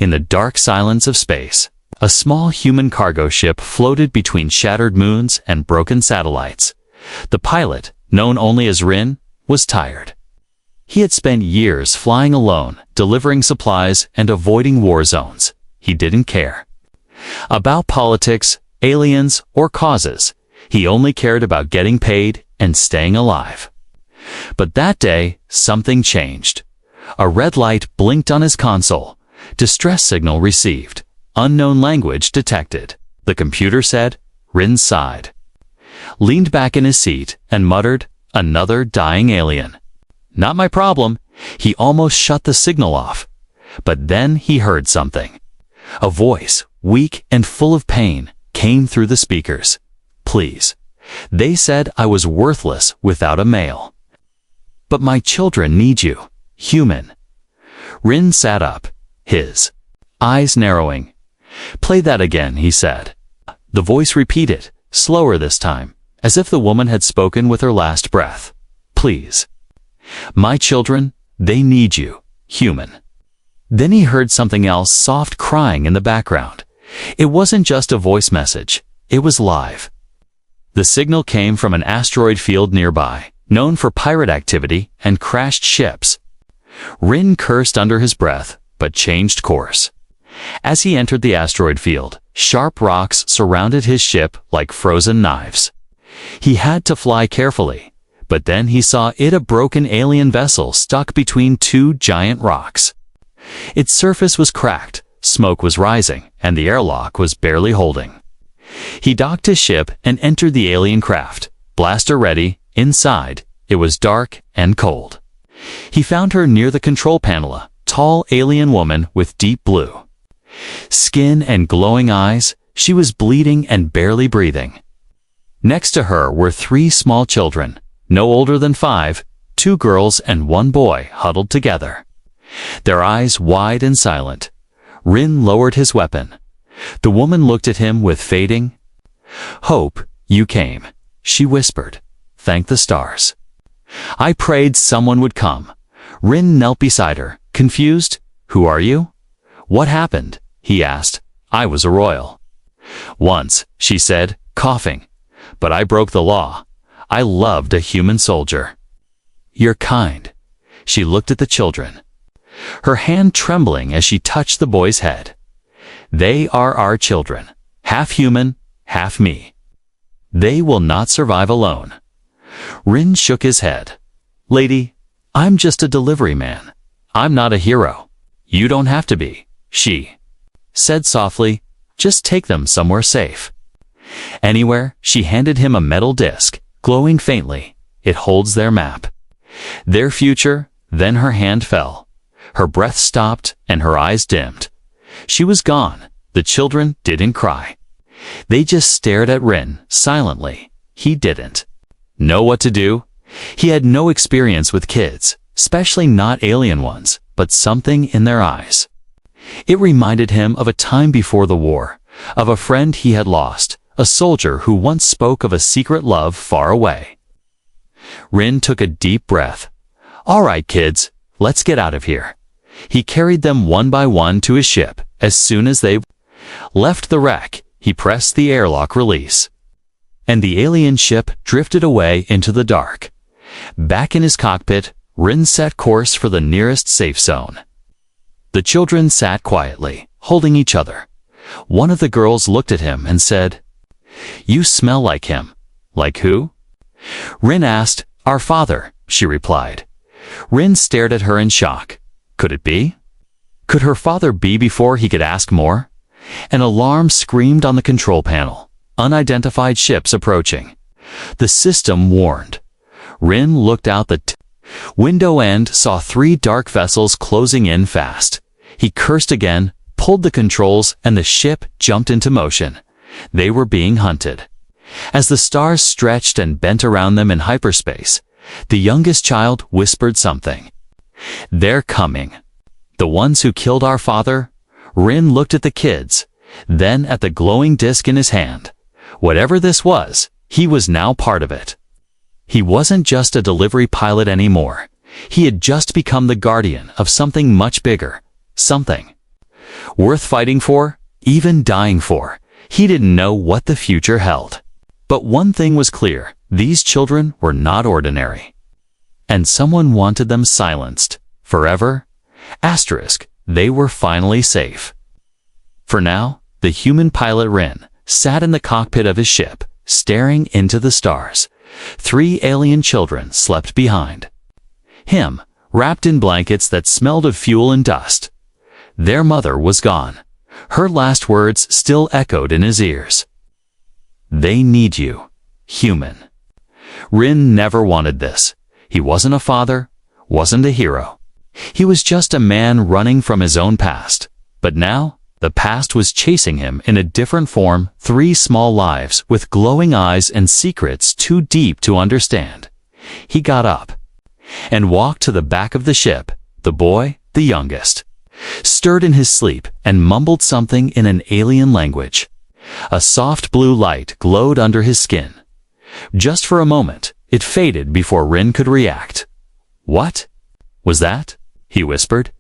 In the dark silence of space, a small human cargo ship floated between shattered moons and broken satellites. The pilot, known only as Rin, was tired. He had spent years flying alone, delivering supplies and avoiding war zones. He didn't care about politics, aliens, or causes. He only cared about getting paid and staying alive. But that day, something changed. A red light blinked on his console. Distress signal received. Unknown language detected. The computer said. Rin sighed, leaned back in his seat, and muttered, "Another dying alien. Not my problem." He almost shut the signal off. But then he heard something. A voice, weak and full of pain, came through the speakers. "Please. They said I was worthless without a male. But my children need you, human." Rin sat up, his eyes narrowing. "Play that again," he said. The voice repeated, slower this time, as if the woman had spoken with her last breath. "Please. My children, they need you, human." Then he heard something else, soft crying in the background. It wasn't just a voice message, it was live. The signal came from an asteroid field nearby, known for pirate activity and crashed ships. Rin cursed under his breath, but changed course. As he entered the asteroid field, sharp rocks surrounded his ship like frozen knives. He had to fly carefully, but then he saw a broken alien vessel stuck between two giant rocks. Its surface was cracked, smoke was rising, and the airlock was barely holding. He docked his ship and entered the alien craft, blaster ready. Inside, it was dark and cold. He found her near the control panel, a tall alien woman with deep blue skin and glowing eyes. She was bleeding and barely breathing. Next to her were 3 small children, no older than 5, 2 girls and 1 boy huddled together, their eyes wide and silent. Rin lowered his weapon. The woman looked at him with fading hope. "You came," she whispered. "Thank the stars. I prayed someone would come." Rin knelt beside her, confused. "Who are you?" "What happened?" he asked. "I was a royal once," she said, coughing. "But I broke the law. I loved a human soldier." "You're kind." She looked at the children, her hand trembling as she touched the boy's head. "They are our children, half human, half me. They will not survive alone." Rin shook his head. "Lady, I'm just a delivery man. I'm not a hero. You don't have to be," she said softly. "Just take them somewhere safe." "Anywhere." She handed him a metal disc, glowing faintly. "It holds their map, their future." Then her hand fell. Her breath stopped and her eyes dimmed. She was gone. The children didn't cry. They just stared at Rin, silently. He didn't know what to do. He had no experience with kids, especially not alien ones, but something in their eyes. It reminded him of a time before the war, of a friend he had lost, a soldier who once spoke of a secret love far away. Rin took a deep breath. "All right, kids, let's get out of here." He carried them one by one to his ship. As soon as they left the wreck, he pressed the airlock release, and the alien ship drifted away into the dark. Back in his cockpit, Rin set course for the nearest safe zone. The children sat quietly, holding each other. One of the girls looked at him and said, "You smell like him." "Like who?" Rin asked. "Our father," she replied. Rin stared at her in shock. Could it be? Could her father be before he could ask more? An alarm screamed on the control panel. Unidentified ships approaching. The system warned. Rin looked out the window and saw 3 dark vessels closing in fast. He cursed again, pulled the controls, and the ship jumped into motion. They were being hunted. As the stars stretched and bent around them in hyperspace, the youngest child whispered something. "They're coming. The ones who killed our father." Rin looked at the kids, then at the glowing disc in his hand. Whatever this was, he was now part of it. He wasn't just a delivery pilot anymore. He had just become the guardian of something much bigger. Something Worth fighting for, even dying for. He didn't know what the future held. But one thing was clear, these children were not ordinary. And someone wanted them silenced. Forever? Asterisk, they were finally safe. For now, the human pilot Rin sat in the cockpit of his ship, staring into the stars. 3 alien children slept behind him, wrapped in blankets that smelled of fuel and dust. Their mother was gone. Her last words still echoed in his ears. They need you, human. Rin never wanted this. He wasn't a father, wasn't a hero. He was just a man running from his own past. But now, the past was chasing him in a different form, 3 small lives with glowing eyes and secrets too deep to understand. He got up and walked to the back of the ship. The boy, the youngest, stirred in his sleep and mumbled something in an alien language. A soft blue light glowed under his skin. Just for a moment, it faded before Rin could react. What was that? He whispered.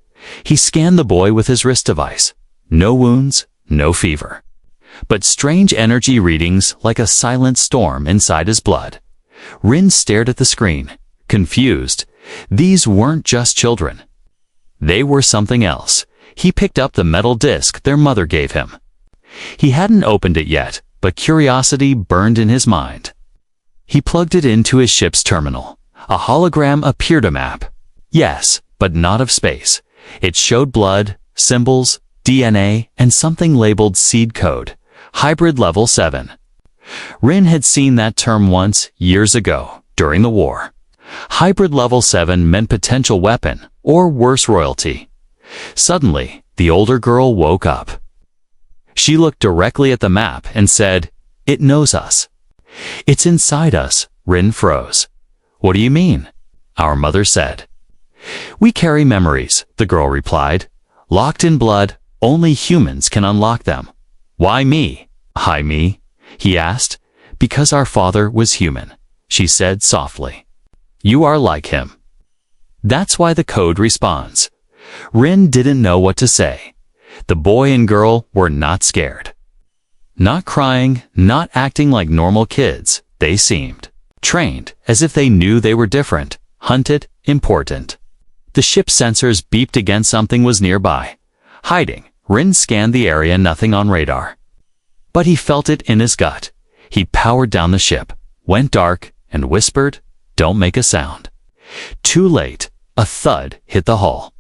He scanned the boy with his wrist device. No wounds, no fever. But strange energy readings like a silent storm inside his blood. Rin stared at the screen, confused. These weren't just children. They were something else. He picked up the metal disc their mother gave him. He hadn't opened it yet, but curiosity burned in his mind. He plugged it into his ship's terminal. A hologram appeared, a map. Yes, but not of space. It showed blood, symbols, DNA, and something labeled seed code, hybrid level 7. Rin had seen that term once, years ago, during the war. Hybrid level 7 meant potential weapon, or worse, royalty. Suddenly, the older girl woke up. She looked directly at the map and said, "It knows us." "It's inside us." Rin froze. "What do you mean?" Our mother said. "We carry memories," the girl replied. "Locked in blood, only humans can unlock them." "Why me?" "Why me?" he asked. "Because our father was human," she said softly. "You are like him." That's why the code responds. Rin didn't know what to say. The boy and girl were not scared. Not crying, not acting like normal kids. They seemed trained, as if they knew they were different, hunted, important. The ship's sensors beeped again. Something was nearby. Hiding, Rin scanned the area. Nothing on radar. But he felt it in his gut. He powered down the ship, went dark, and whispered, "Don't make a sound." Too late. A thud hit the hull.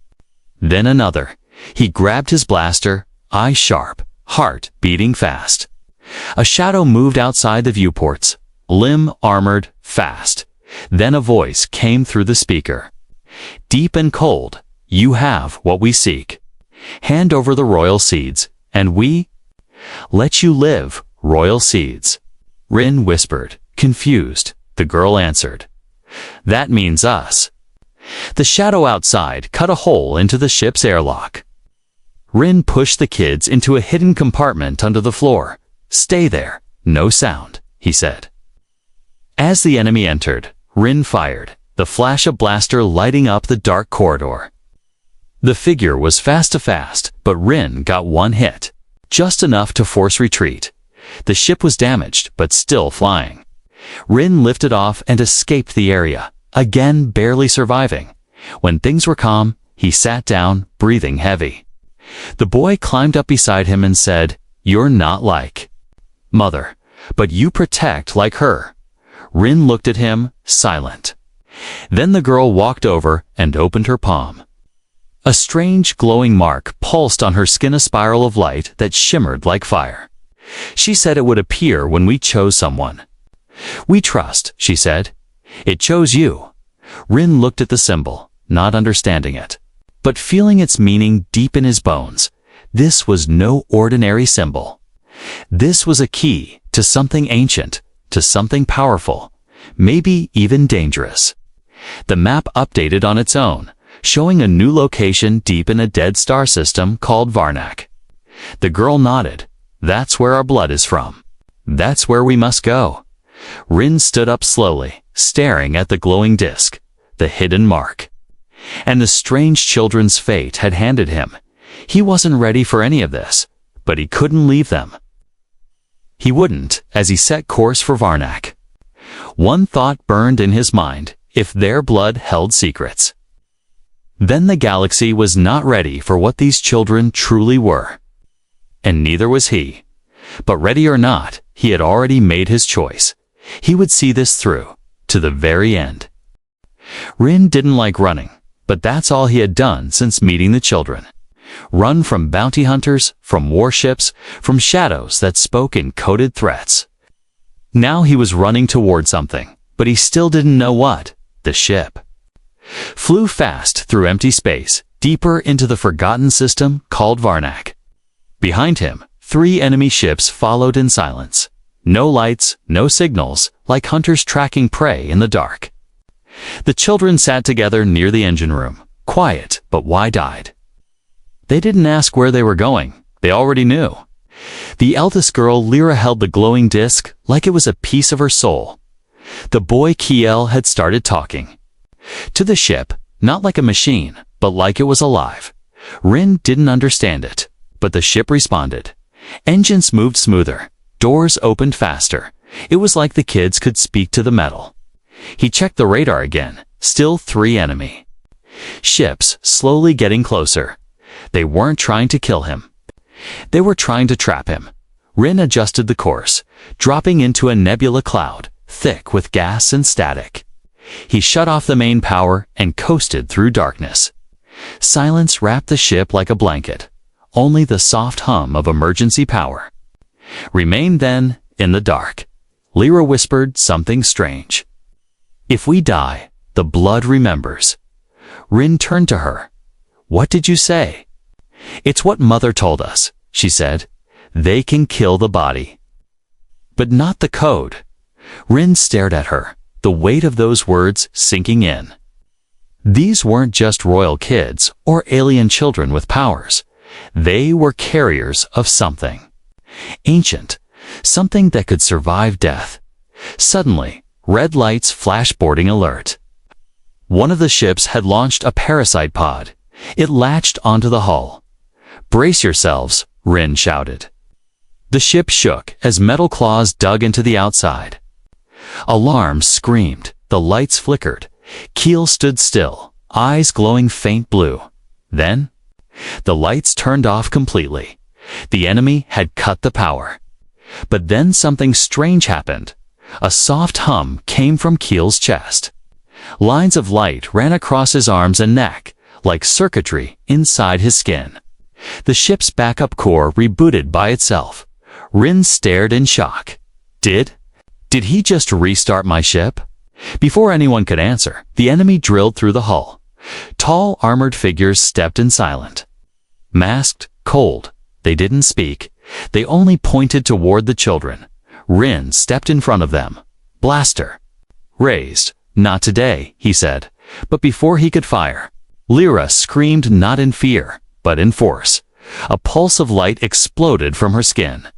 Then another. He grabbed his blaster, eyes sharp, heart beating fast. A shadow moved outside the viewports, limb armored, fast. Then a voice came through the speaker. Deep and cold, "You have what we seek. Hand over the royal seeds, and we let you live, royal seeds." Rin whispered, confused. The girl answered, "That means us." The shadow outside cut a hole into the ship's airlock. Rin pushed the kids into a hidden compartment under the floor. "Stay there, no sound," he said. As the enemy entered, Rin fired, the flash of blaster lighting up the dark corridor. The figure was fast, but Rin got one hit, just enough to force retreat. The ship was damaged, but still flying. Rin lifted off and escaped the area, again barely surviving. When things were calm, he sat down, breathing heavy. The boy climbed up beside him and said, "You're not like Mother, but you protect like her." Rin looked at him, silent. Then the girl walked over and opened her palm. A strange glowing mark pulsed on her skin, a spiral of light that shimmered like fire. She said it would appear when we chose someone. "We trust," she said. "It chose you." Rin looked at the symbol, not understanding it, but feeling its meaning deep in his bones. This was no ordinary symbol. This was a key to something ancient, to something powerful, maybe even dangerous. The map updated on its own, showing a new location deep in a dead star system called Varnak. The girl nodded. "That's where our blood is from. That's where we must go." Rin stood up slowly, staring at the glowing disk, the hidden mark. And the strange children's fate had handed him. He wasn't ready for any of this, but he couldn't leave them. He wouldn't, as he set course for Varnak. One thought burned in his mind: if their blood held secrets. Then the galaxy was not ready for what these children truly were. And neither was he. But ready or not, he had already made his choice. He would see this through, to the very end. Rin didn't like running, but that's all he had done since meeting the children. Run from bounty hunters, from warships, from shadows that spoke in coded threats. Now he was running toward something, but he still didn't know what. The ship flew fast through empty space, deeper into the forgotten system called Varnak. Behind him, 3 enemy ships followed in silence. No lights, no signals, like hunters tracking prey in the dark. The children sat together near the engine room, quiet but wide-eyed. They didn't ask where they were going. They already knew. The eldest girl, Lyra, held the glowing disc like it was a piece of her soul. The boy, Kiel, had started talking. To the ship, not like a machine, but like it was alive. Rin didn't understand it, but the ship responded. Engines moved smoother. Doors opened faster. It was like the kids could speak to the metal. He checked the radar again. Still 3 enemy ships, slowly getting closer. They weren't trying to kill him. They were trying to trap him. Rin adjusted the course, dropping into a nebula cloud, thick with gas and static. He shut off the main power and coasted through darkness. Silence wrapped the ship like a blanket. Only the soft hum of emergency power. Remain then in the dark. Lyra whispered something strange. If we die, the blood remembers. Rin turned to her. What did you say? It's what Mother told us, she said. They can kill the body. But not the code. Rin stared at her, the weight of those words sinking in. These weren't just royal kids or alien children with powers. They were carriers of something. Ancient, something that could survive death. Suddenly, red lights flashed. Boarding alert. One of the ships had launched a parasite pod. It latched onto the hull. Brace yourselves, Rin shouted. The ship shook as metal claws dug into the outside. Alarms screamed, the lights flickered. Keel stood still, eyes glowing faint blue. Then, the lights turned off completely. The enemy had cut the power. But then something strange happened. A soft hum came from Keel's chest. Lines of light ran across his arms and neck, like circuitry inside his skin. The ship's backup core rebooted by itself. Rin stared in shock. Did he just restart my ship? Before anyone could answer, the enemy drilled through the hull. Tall, armored figures stepped in silent. Masked, cold, they didn't speak. They only pointed toward the children. Rin stepped in front of them. Blaster raised. Not today, he said. But before he could fire, Lyra screamed, not in fear, but in force. A pulse of light exploded from her skin,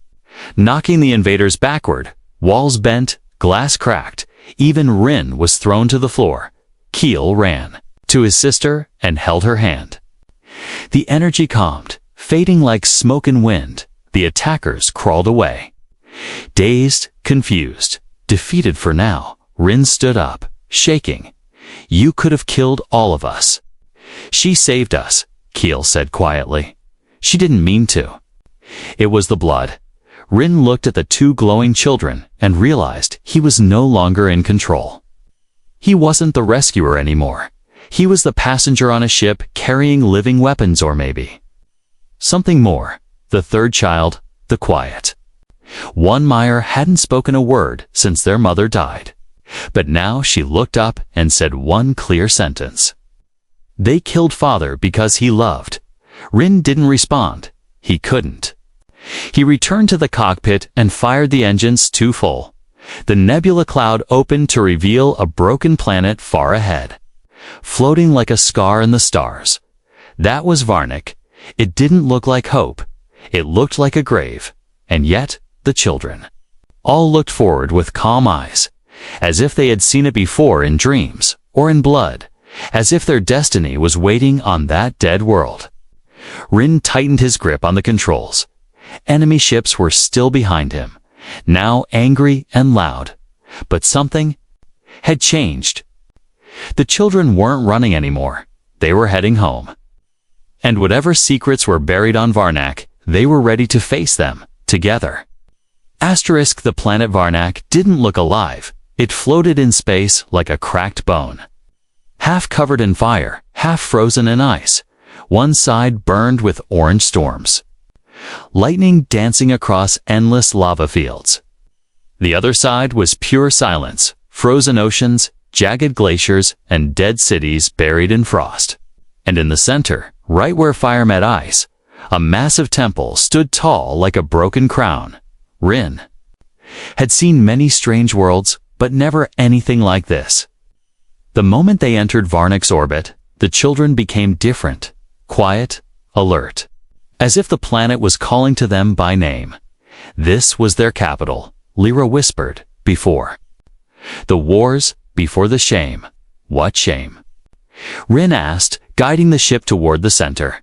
knocking the invaders backward. Walls bent, glass cracked. Even Rin was thrown to the floor. Keel ran to his sister and held her hand. The energy calmed, fading like smoke and wind. The attackers crawled away. Dazed, confused, defeated for now, Rin stood up, shaking. You could have killed all of us. She saved us, Keel said quietly. She didn't mean to. It was the blood. Rin looked at the 2 glowing children and realized he was no longer in control. He wasn't the rescuer anymore. He was the passenger on a ship carrying living weapons, or maybe something more. The 3rd child, the quiet one. Meyer hadn't spoken a word since their mother died. But now she looked up and said one clear sentence. They killed father because he loved. Rin didn't respond. He couldn't. He returned to the cockpit and fired the engines too full. The nebula cloud opened to reveal a broken planet far ahead, floating like a scar in the stars. That was Varnak. It didn't look like hope. It looked like a grave. And yet, the children all looked forward with calm eyes, as if they had seen it before in dreams or in blood, as if their destiny was waiting on that dead world. Rin tightened his grip on the controls. Enemy ships were still behind him, now angry and loud. But something had changed. The children weren't running anymore. They were heading home. And whatever secrets were buried on Varnak, they were ready to face them, together. The planet Varnak didn't look alive. It floated in space like a cracked bone. Half covered in fire, half frozen in ice. One side burned with orange storms. Lightning dancing across endless lava fields. The other side was pure silence, frozen oceans, jagged glaciers, and dead cities buried in frost. And in the center, right where fire met ice, a massive temple stood tall like a broken crown. Rin had seen many strange worlds, but never anything like this. The moment they entered Varnak's orbit, the children became different, quiet, alert, as if the planet was calling to them by name. This was their capital, Lyra whispered, before. The wars, before the shame. What shame? Rin asked, guiding the ship toward the center.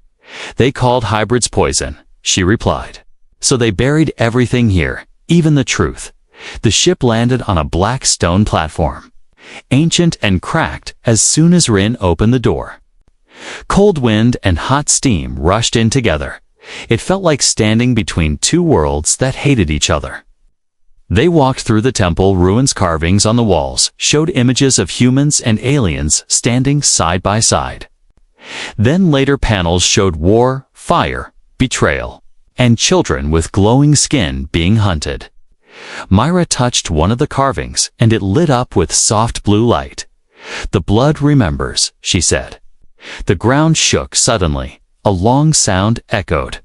They called hybrids poison, she replied. So they buried everything here, even the truth. The ship landed on a black stone platform, ancient and cracked as soon as Rin opened the door. Cold wind and hot steam rushed in together. It felt like standing between two worlds that hated each other. They walked through the temple ruins. Carvings on the walls showed images of humans and aliens standing side by side. Then later panels showed war, fire, betrayal, and children with glowing skin being hunted. Myra touched one of the carvings, and it lit up with soft blue light. "The blood remembers," she said. The ground shook suddenly. A long sound echoed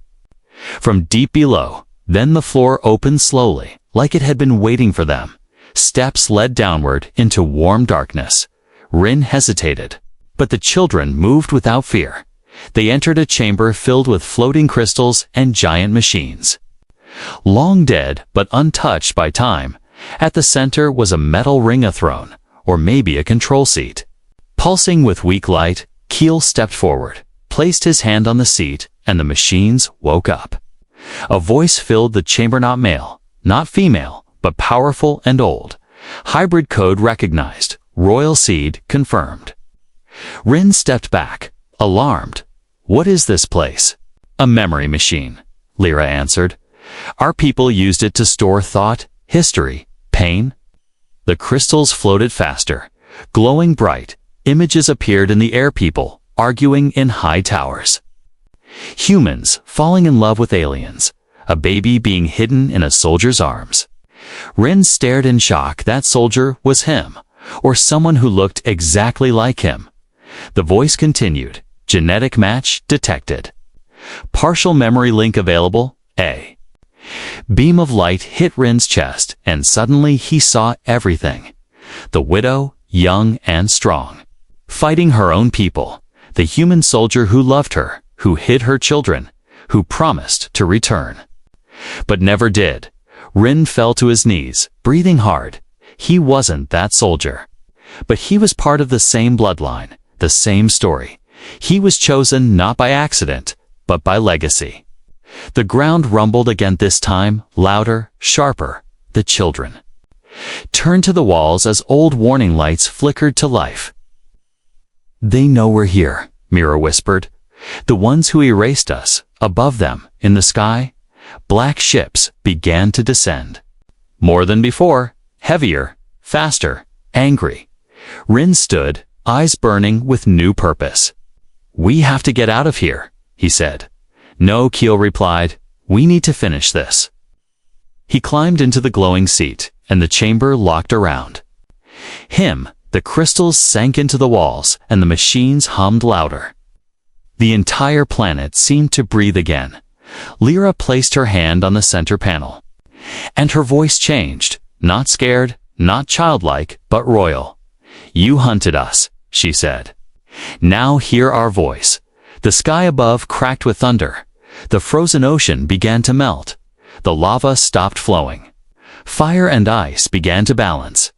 from deep below. Then the floor opened slowly, like it had been waiting for them. Steps led downward into warm darkness. Rin hesitated, but the children moved without fear. They entered a chamber filled with floating crystals and giant machines. Long dead but untouched by time, at the center was a metal ring, a throne, or maybe a control seat. Pulsing with weak light, Keel stepped forward, placed his hand on the seat, and the machines woke up. A voice filled the chamber, not male, not female, but powerful and old. Hybrid code recognized, royal seed confirmed. Rin stepped back, alarmed. "What is this place?" "A memory machine," Lyra answered. "Our people used it to store thought, history, pain." The crystals floated faster, glowing bright. Images appeared in the air, people arguing in high towers. Humans falling in love with aliens, a baby being hidden in a soldier's arms. Rin stared in shock. That soldier was him, or someone who looked exactly like him. The voice continued, "Genetic match detected. Partial memory link available, A." Beam of light hit Rin's chest, and suddenly he saw everything. The widow, young and strong, fighting her own people. The human soldier who loved her, who hid her children, who promised to return, but never did. Rin fell to his knees, breathing hard. He wasn't that soldier, but he was part of the same bloodline, the same story. He was chosen not by accident, but by legacy. The ground rumbled again, this time, louder, sharper. The children turned to the walls as old warning lights flickered to life. "They know we're here," Mira whispered. "The ones who erased us." Above them, in the sky, black ships began to descend. More than before, heavier, faster, angry. Rin stood, eyes burning with new purpose. "We have to get out of here," he said. "No," Keel replied. "We need to finish this." He climbed into the glowing seat, and the chamber locked around him. The crystals sank into the walls, and the machines hummed louder. The entire planet seemed to breathe again. Lyra placed her hand on the center panel, and her voice changed, not scared, not childlike, but royal. "You hunted us," she said. "Now hear our voice." The sky above cracked with thunder. The frozen ocean began to melt. The lava stopped flowing. Fire and ice began to balance,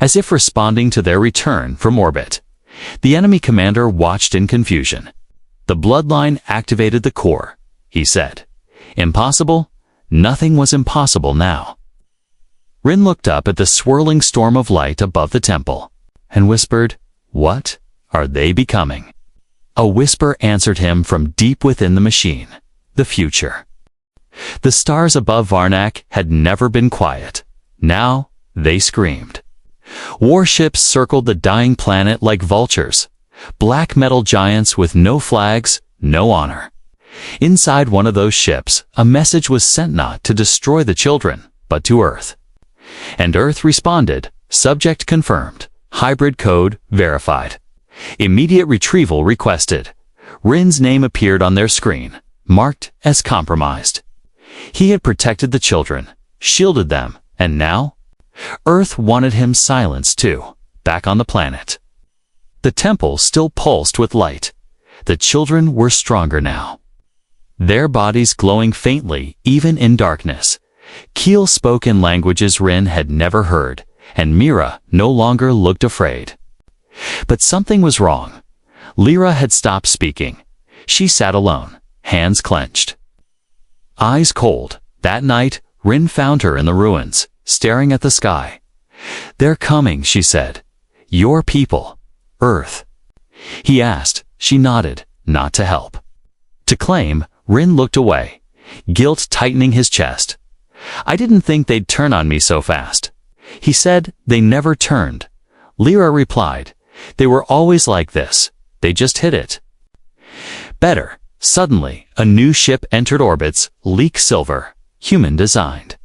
as if responding to their return from orbit. The enemy commander watched in confusion. The bloodline activated the core, he said. Impossible? Nothing was impossible now. Rin looked up at the swirling storm of light above the temple and whispered, "What are they becoming?" A whisper answered him from deep within the machine. The future. The stars above Varnak had never been quiet. Now they screamed. Warships circled the dying planet like vultures. Black metal giants with no flags, no honor. Inside one of those ships, a message was sent not to destroy the children, but to Earth. And Earth responded, subject confirmed, hybrid code verified. Immediate retrieval requested. Rin's name appeared on their screen, marked as compromised. He had protected the children, shielded them, and now? Earth wanted him silenced too, back on the planet. The temple still pulsed with light. The children were stronger now. Their bodies glowing faintly, even in darkness. Keel spoke in languages Rin had never heard, and Mira no longer looked afraid. But something was wrong. Lyra had stopped speaking. She sat alone, hands clenched. Eyes cold. That night, Rin found her in the ruins, staring at the sky. "They're coming," she said. "Your people. Earth." He asked. She nodded, not to help. To claim, Rin looked away, guilt tightening his chest. "I didn't think they'd turn on me so fast." He said they never turned. Lyra replied, "They were always like this. They just hid it." Better. Suddenly, a new ship entered orbits, leak silver, human-designed.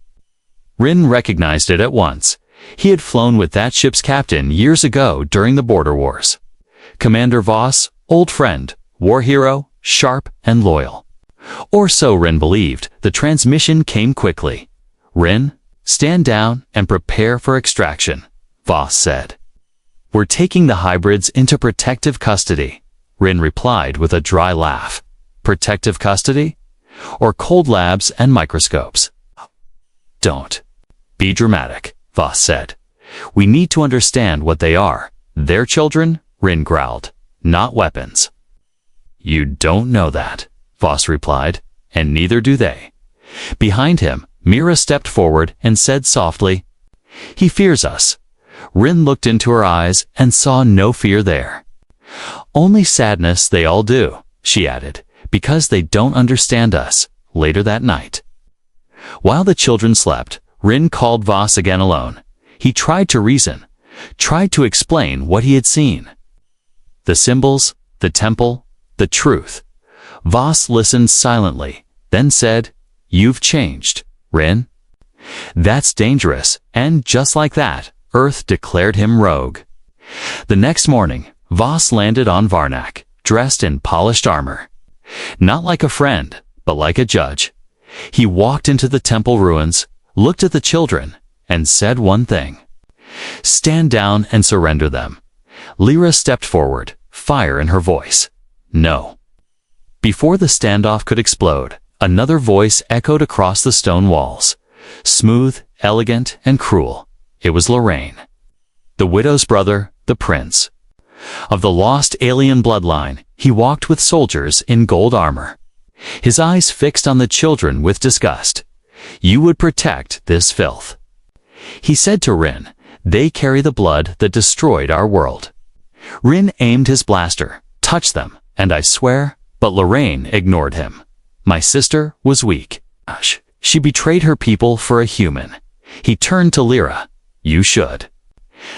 Rin recognized it at once. He had flown with that ship's captain years ago during the border wars. Commander Voss, old friend, war hero, sharp and loyal. Or so Rin believed. The transmission came quickly. "Rin, stand down and prepare for extraction," Voss said. "We're taking the hybrids into protective custody," Rin replied with a dry laugh. "Protective custody? Or cold labs and microscopes?" "Don't be dramatic," Voss said. "We need to understand what they are. Their children," Rin growled, "not weapons." "You don't know that," Voss replied, "and neither do they." Behind him, Mira stepped forward and said softly, "He fears us." Rin looked into her eyes and saw no fear there. "Only sadness, they all do," she added, "because they don't understand us." Later that night, while the children slept, Rin called Voss again alone. He tried to reason, tried to explain what he had seen. The symbols, the temple, the truth. Voss listened silently, then said, "You've changed, Rin." "That's dangerous," and just like that, Earth declared him rogue. The next morning, Voss landed on Varnak, dressed in polished armor. Not like a friend, but like a judge. He walked into the temple ruins, looked at the children, and said one thing. "Stand down and surrender them." Lyra stepped forward, fire in her voice. "No." Before the standoff could explode, another voice echoed across the stone walls. Smooth, elegant, and cruel. It was Lorraine. The widow's brother, the prince. Of the lost alien bloodline, he walked with soldiers in gold armor. His eyes fixed on the children with disgust. "You would protect this filth." He said to Rin, "They carry the blood that destroyed our world." Rin aimed his blaster, touched them, and I swear, but Lorraine ignored him. My sister was weak. She betrayed her people for a human. He turned to Lyra. "You should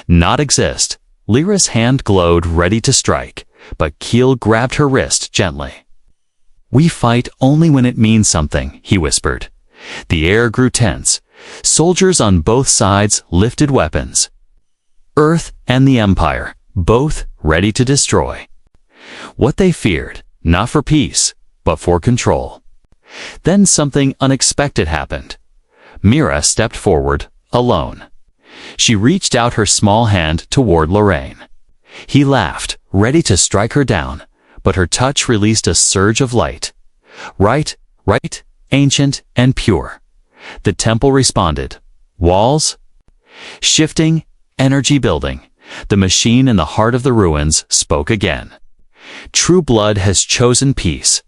not exist." Lyra's hand glowed, ready to strike, but Keel grabbed her wrist gently. "We fight only when it means something," he whispered. The air grew tense. Soldiers on both sides lifted weapons. Earth and the Empire, both ready to destroy. What they feared, not for peace, but for control. Then something unexpected happened. Mira stepped forward, alone. She reached out her small hand toward Lorraine. He laughed, ready to strike her down, but her touch released a surge of light. Right, ancient and pure. The temple responded. Walls shifting, energy building. The machine in the heart of the ruins spoke again. True blood has chosen peace.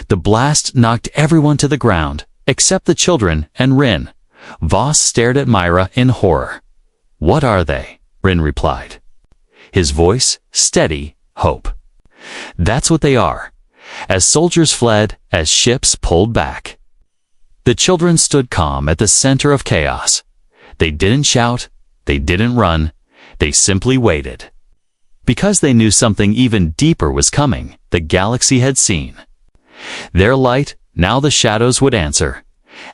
The blast knocked everyone to the ground, except the children and Rin. Voss stared at Myra in horror. "What are they?" Rin replied. His voice, steady, hope. "That's what they are. As soldiers fled, as ships pulled back." The children stood calm at the center of chaos. They didn't shout, they didn't run, they simply waited. Because they knew something even deeper was coming, the galaxy had seen. Their light, now the shadows would answer.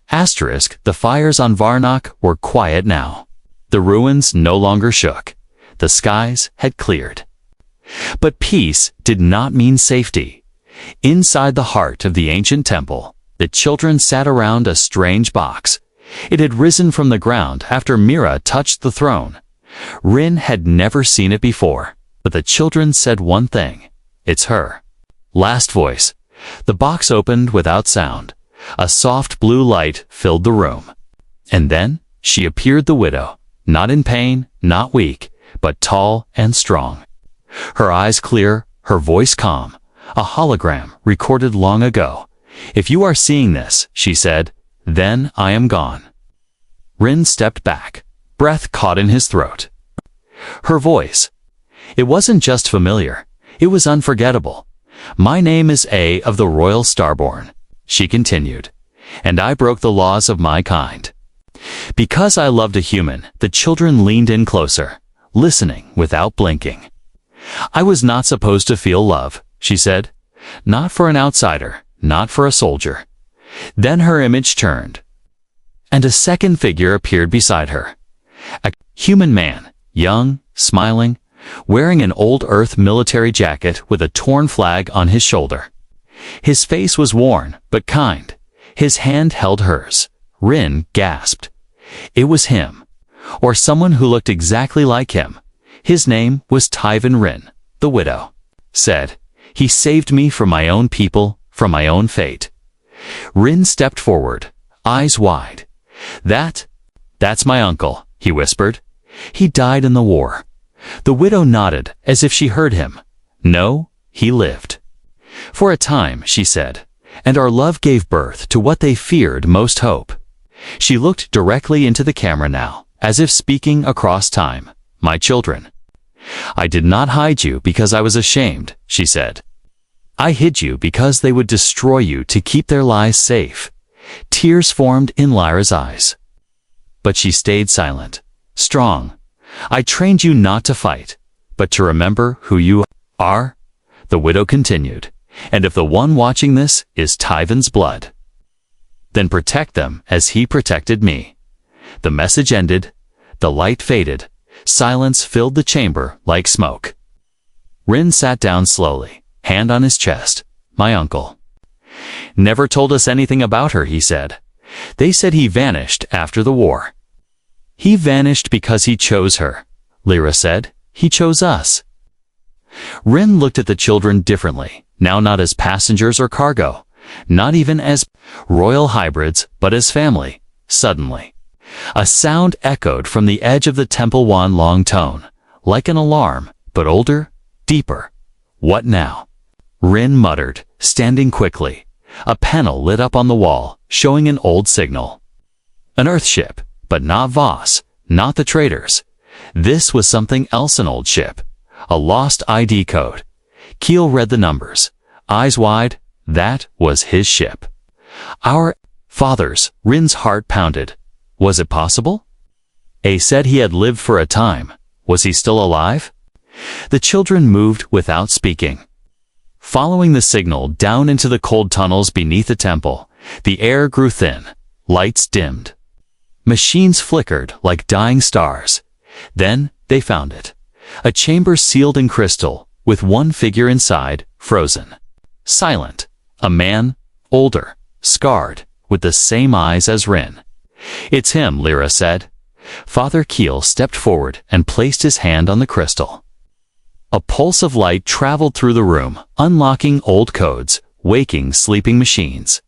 The fires on Varnock were quiet now. The ruins no longer shook. The skies had cleared. But peace did not mean safety. Inside the heart of the ancient temple, the children sat around a strange box. It had risen from the ground after Mira touched the throne. Rin had never seen it before, but the children said one thing: "It's her." Last voice. The box opened without sound. A soft blue light filled the room. And then she appeared, the widow, not in pain, not weak, but tall and strong. Her eyes clear, her voice calm, a hologram recorded long ago. "If you are seeing this," she said, "then I am gone." Rin stepped back, breath caught in his throat. Her voice. It wasn't just familiar, it was unforgettable. "My name is A of the Royal Starborn," she continued, "and I broke the laws of my kind. Because I loved a human." The children leaned in closer, listening without blinking. "I was not supposed to feel love," she said. "Not for an outsider, not for a soldier." Then her image turned, and a second figure appeared beside her. A human man, young, smiling, wearing an old Earth military jacket with a torn flag on his shoulder. His face was worn, but kind. His hand held hers. Rin gasped. It was him, or someone who looked exactly like him. His name was Tyven Rin, the widow. Said, "He saved me from my own people, from my own fate." Rin stepped forward, eyes wide. That's my uncle," he whispered. "He died in the war." The widow nodded, as if she heard him. "No, he lived. For a time," she said, "and our love gave birth to what they feared most, hope." She looked directly into the camera now, as if speaking across time. "My children. I did not hide you because I was ashamed," she said. "I hid you because they would destroy you to keep their lies safe." Tears formed in Lyra's eyes. But she stayed silent, strong. "I trained you not to fight, but to remember who you are," the widow continued. "And if the one watching this is Tyven's blood, then protect them as he protected me." The message ended. The light faded. Silence filled the chamber like smoke. Rin sat down slowly, hand on his chest. "My uncle never told us anything about her," he said. "They said he vanished after the war." "He vanished because he chose her," Lyra said. "He chose us." Rin looked at the children differently, now not as passengers or cargo, not even as royal hybrids, but as family. Suddenly, a sound echoed from the edge of the temple, one long tone, like an alarm, but older, deeper. "What now?" Rin muttered, standing quickly. A panel lit up on the wall, showing an old signal. An Earthship, but not Voss, not the traders. This was something else, an old ship. A lost ID code. Keel read the numbers, eyes wide. That was his ship. Our fathers. Rin's heart pounded. Was it possible? A said he had lived for a time. Was he still alive? The children moved without speaking. Following the signal down into the cold tunnels beneath the temple, the air grew thin. Lights dimmed. Machines flickered like dying stars. Then they found it. A chamber sealed in crystal, with one figure inside, frozen. Silent. A man, older, scarred, with the same eyes as Rin. "It's him," Lyra said. Father Keel stepped forward and placed his hand on the crystal. A pulse of light traveled through the room, unlocking old codes, waking sleeping machines.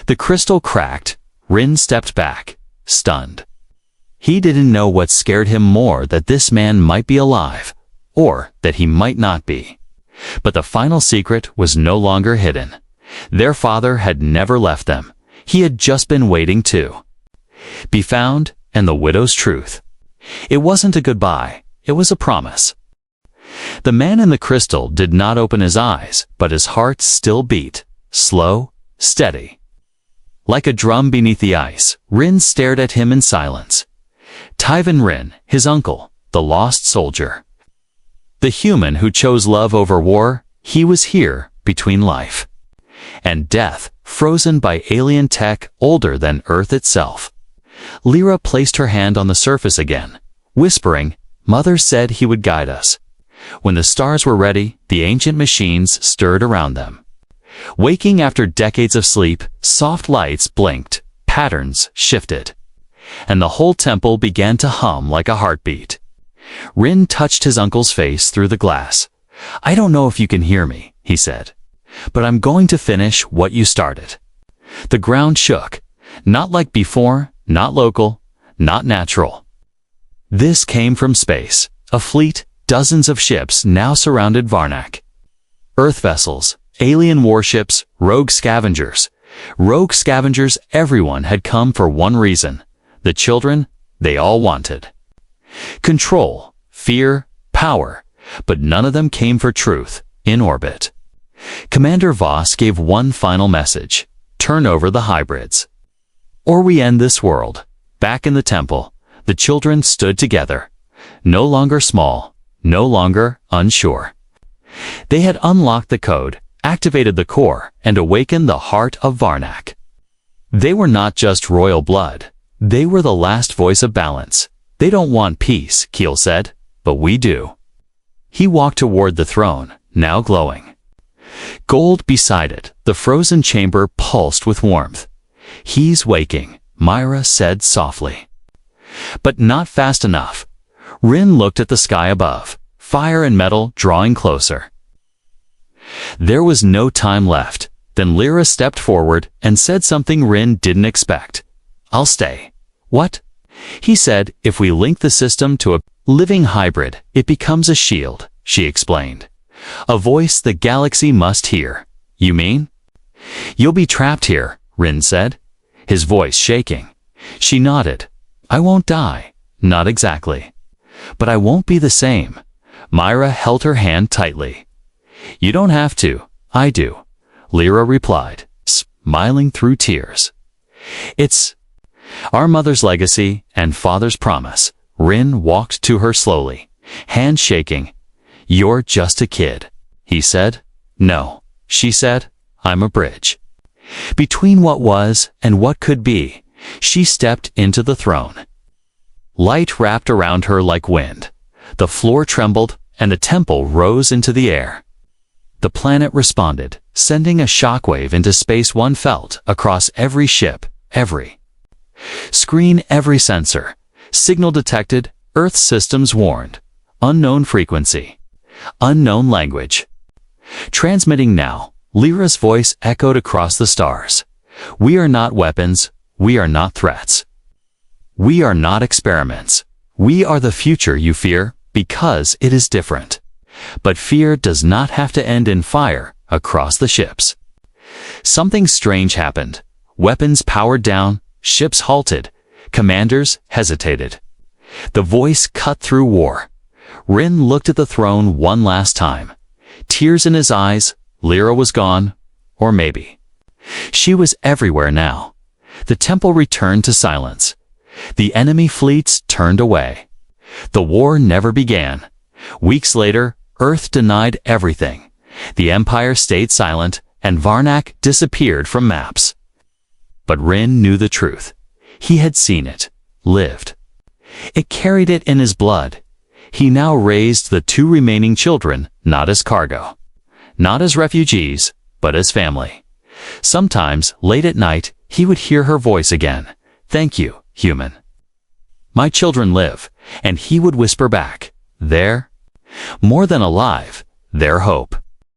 The crystal cracked. Rin stepped back, stunned. He didn't know what scared him more, that this man might be alive, or that he might not be. But the final secret was no longer hidden. Their father had never left them. He had just been waiting to be found, and the widow's truth. It wasn't a goodbye, it was a promise. The man in the crystal did not open his eyes, but his heart still beat, slow, steady. Like a drum beneath the ice, Rin stared at him in silence. Tyven Rin, his uncle, the lost soldier. The human who chose love over war, he was here, between life and death, frozen by alien tech older than Earth itself. Lyra placed her hand on the surface again, whispering, "Mother said he would guide us." When the stars were ready, the ancient machines stirred around them. Waking after decades of sleep, soft lights blinked, patterns shifted, and the whole temple began to hum like a heartbeat. Rin touched his uncle's face through the glass. "I don't know if you can hear me," he said, "but I'm going to finish what you started." The ground shook, not like before, not local, not natural. This came from space, a fleet, dozens of ships now surrounded Varnak. Earth vessels, alien warships, rogue scavengers. Rogue scavengers, everyone had come for one reason. The children, they all wanted control, fear, power, but none of them came for truth, in orbit. Commander Voss gave one final message: turn over the hybrids, or we end this world. Back in the temple, the children stood together, no longer small, no longer unsure. They had unlocked the code, activated the core, and awakened the heart of Varnak. They were not just royal blood, they were the last voice of balance. "They don't want peace," Keel said, "but we do." He walked toward the throne, now glowing. Gold beside it, the frozen chamber pulsed with warmth. "He's waking," Myra said softly. But not fast enough. Rin looked at the sky above, fire and metal drawing closer. There was no time left. Then Lyra stepped forward and said something Rin didn't expect. "I'll stay." "What?" He said, "If we link the system to a living hybrid, it becomes a shield," she explained. "A voice the galaxy must hear." "You mean?" "You'll be trapped here," Rin said, his voice shaking. She nodded. "I won't die." "Not exactly. But I won't be the same." Myra held her hand tightly. "You don't have to. I do," Lyra replied, smiling through tears. "It's our mother's legacy and father's promise." Rin walked to her slowly, hand shaking. "You're just a kid," he said. "No," she said, "I'm a bridge between what was and what could be." She stepped into the throne. Light wrapped around her like wind. The floor trembled, and the temple rose into the air. The planet responded, sending a shockwave into space. One felt across every ship, every screen, every sensor. Signal detected, Earth systems warned. Unknown frequency, unknown language. Transmitting now, Lyra's voice echoed across the stars. "We are not weapons, we are not threats. We are not experiments. We are the future you fear, because it is different. But fear does not have to end in fire." Across the ships, something strange happened. Weapons powered down, ships halted, commanders hesitated. The voice cut through war. Rin looked at the throne one last time. Tears in his eyes. Lyra was gone, or maybe she was everywhere now. The temple returned to silence. The enemy fleets turned away. The war never began. Weeks later, Earth denied everything. The Empire stayed silent, and Varnak disappeared from maps. But Rin knew the truth. He had seen it, lived. It carried it in his blood. He now raised the two remaining children, not as cargo, not as refugees, but as family. Sometimes, late at night, he would hear her voice again. "Thank you, human. My children live." And he would whisper back, "They're more than alive, they're hope."